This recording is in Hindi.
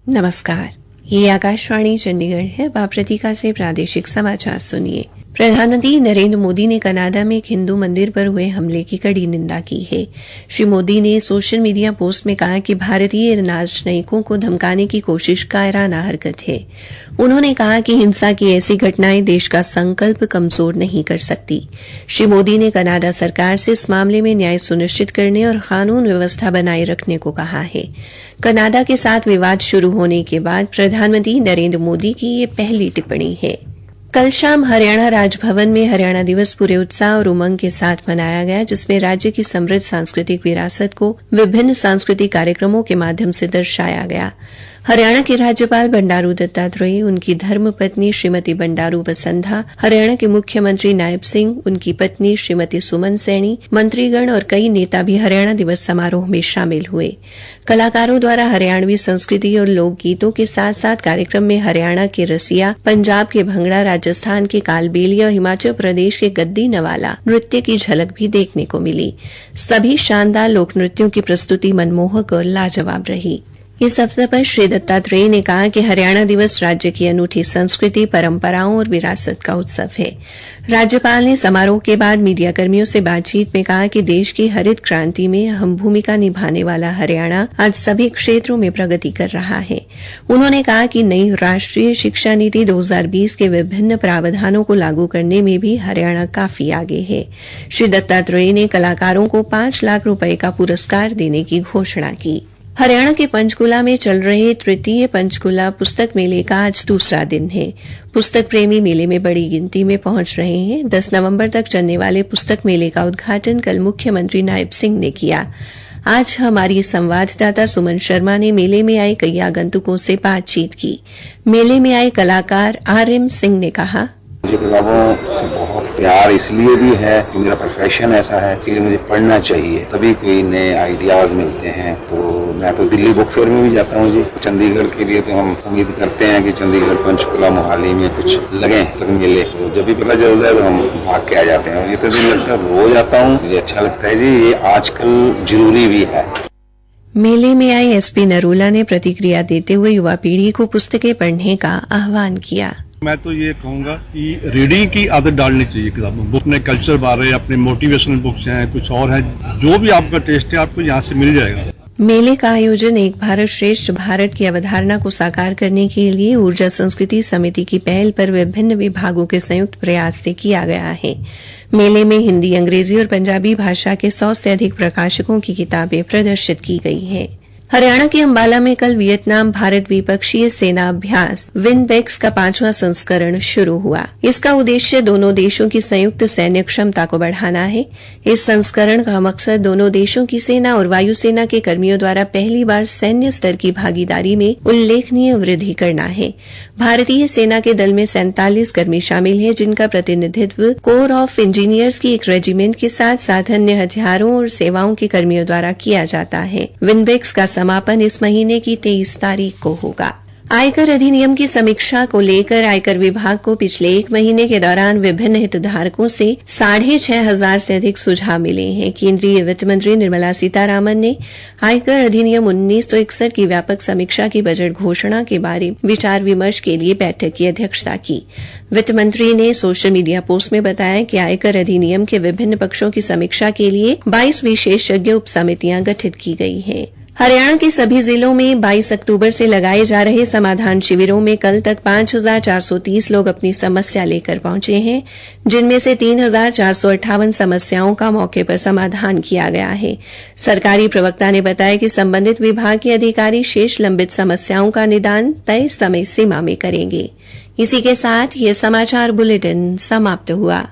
नमस्कार, ये आकाशवाणी चंडीगढ़ है। अब आप प्रतीका से प्रादेशिक समाचार सुनिए। प्रधानमंत्री नरेंद्र मोदी ने कनाडा में एक हिंदू मंदिर पर हुए हमले की कड़ी निंदा की है। श्री मोदी ने सोशल मीडिया पोस्ट में कहा कि भारतीय राजनयिकों को धमकाने की कोशिश कायराना हरकत है। उन्होंने कहा कि हिंसा की ऐसी घटनाएं देश का संकल्प कमजोर नहीं कर सकती। श्री मोदी ने कनाडा सरकार से इस मामले में न्याय सुनिश्चित करने और कानून व्यवस्था बनाए रखने को कहा है। कनाडा के साथ विवाद शुरू होने के बाद प्रधानमंत्री नरेंद्र मोदी की ये पहली टिप्पणी है। कल शाम हरियाणा राजभवन में हरियाणा दिवस पूरे उत्साह और उमंग के साथ मनाया गया, जिसमें राज्य की समृद्ध सांस्कृतिक विरासत को विभिन्न सांस्कृतिक कार्यक्रमों के माध्यम से दर्शाया गया। हरियाणा के राज्यपाल बंडारू दत्तात्रेय, उनकी धर्मपत्नी श्रीमती बंडारू वसंधा, हरियाणा के मुख्यमंत्री नायब सिंह, उनकी पत्नी श्रीमती सुमन सैनी, मंत्रीगण और कई नेता भी हरियाणा दिवस समारोह में शामिल हुए। कलाकारों द्वारा हरियाणवी संस्कृति और लोकगीतों के साथ साथ कार्यक्रम में हरियाणा के रसिया, पंजाब के भंगड़ा, राजस्थान के कालबेलिया और हिमाचल प्रदेश के गद्दी नवाला नृत्य की झलक भी देखने को मिली। सभी शानदार लोक नृत्यों की प्रस्तुति मनमोहक और लाजवाब रही। इस अवसर पर श्री दत्तात्रेय ने कहा कि हरियाणा दिवस राज्य की अनूठी संस्कृति, परंपराओं और विरासत का उत्सव है। राज्यपाल ने समारोह के बाद मीडियाकर्मियों से बातचीत में कहा कि देश की हरित क्रांति में अहम भूमिका निभाने वाला हरियाणा आज सभी क्षेत्रों में प्रगति कर रहा है। उन्होंने कहा कि नई राष्ट्रीय शिक्षा नीति 2020 के विभिन्न प्रावधानों को लागू करने में भी हरियाणा काफी आगे है। श्री दत्तात्रेय ने कलाकारों को 5 लाख रुपए का पुरस्कार देने की घोषणा की। हरियाणा के पंचकुला में चल रहे तृतीय पंचकुला पुस्तक मेले का आज दूसरा दिन है। पुस्तक प्रेमी मेले में बड़ी गिनती में पहुंच रहे हैं। 10 नवंबर तक चलने वाले पुस्तक मेले का उद्घाटन कल मुख्यमंत्री नायब सिंह ने किया। आज हमारी संवाददाता सुमन शर्मा ने मेले में आए कई आगंतुकों से बातचीत की। मेले में आए कलाकार RM सिंह ने कहा, मुझे किताबों से बहुत प्यार इसलिए भी है कि मेरा प्रोफेशन ऐसा है कि मुझे पढ़ना चाहिए, तभी कोई नए आइडियाज मिलते हैं। तो मैं तो दिल्ली बुक फेयर में भी जाता हूँ जी। चंडीगढ़ के लिए तो हम उम्मीद करते हैं कि चंडीगढ़, पंचकुला, मोहाली में कुछ लगे तक मेले, तो जब भी पता चलता है तो हम भाग के आ जाते हैं। ये तो दिन लगता है, रोज आता हूँ, मुझे अच्छा लगता है जी। ये आजकल जरूरी भी है। मेले में आए SP नरूला ने प्रतिक्रिया देते हुए युवा पीढ़ी को पुस्तकें पढ़ने का आह्वान किया। मैं तो ये कहूंगा कि रीडिंग की आदत डालनी चाहिए किताबों। बुक में कल्चर बारे, अपने मोटिवेशनल बुक्स हैं, कुछ और है, जो भी आपका टेस्ट है आपको यहाँ से मिल जाएगा। मेले का आयोजन एक भारत श्रेष्ठ भारत की अवधारणा को साकार करने के लिए ऊर्जा संस्कृति समिति की पहल पर विभिन्न विभागों के संयुक्त प्रयास से किया गया है। मेले में हिंदी, अंग्रेजी और पंजाबी भाषा के 100 से अधिक प्रकाशकों की किताबें प्रदर्शित की गई हैं। हरियाणा के अंबाला में कल वियतनाम भारत द्विपक्षीय सेना अभ्यास विनबेक्स का 5वां संस्करण शुरू हुआ। इसका उद्देश्य दोनों देशों की संयुक्त सैन्य क्षमता को बढ़ाना है। इस संस्करण का मकसद दोनों देशों की सेना और वायुसेना के कर्मियों द्वारा पहली बार सैन्य स्तर की भागीदारी में उल्लेखनीय वृद्धि करना है। भारतीय सेना के दल में 47 कर्मी शामिल हैं, जिनका प्रतिनिधित्व कोर ऑफ इंजीनियर्स की एक रेजिमेंट के साथ साथ अन्य हथियारों और सेवाओं के कर्मियों द्वारा किया जाता है। विनबेक्स का समापन इस महीने की 23 तारीख को होगा। आयकर अधिनियम की समीक्षा को लेकर आयकर विभाग को पिछले 1 महीने के दौरान विभिन्न हितधारकों से 6,500 से अधिक सुझाव मिले हैं। केंद्रीय वित्त मंत्री निर्मला सीतारामन ने आयकर अधिनियम 1961 की व्यापक समीक्षा की बजट घोषणा के बारे विचार विमर्श के लिए बैठक की अध्यक्षता की। वित्त मंत्री ने सोशल मीडिया पोस्ट में बताया कि आयकर अधिनियम के विभिन्न पक्षों की समीक्षा के लिए 22 विशेषज्ञ उप समितियां गठित की गई हैं। हरियाणा के सभी जिलों में 22 अक्टूबर से लगाए जा रहे समाधान शिविरों में कल तक 5,430 लोग अपनी समस्या लेकर पहुंचे हैं, जिनमें से 3,458 समस्याओं का मौके पर समाधान किया गया है। सरकारी प्रवक्ता ने बताया कि संबंधित विभाग के अधिकारी शेष लंबित समस्याओं का निदान तय समय सीमा में करेंगे। इसी के साथ ये समाचार बुलेटिन समाप्त हुआ।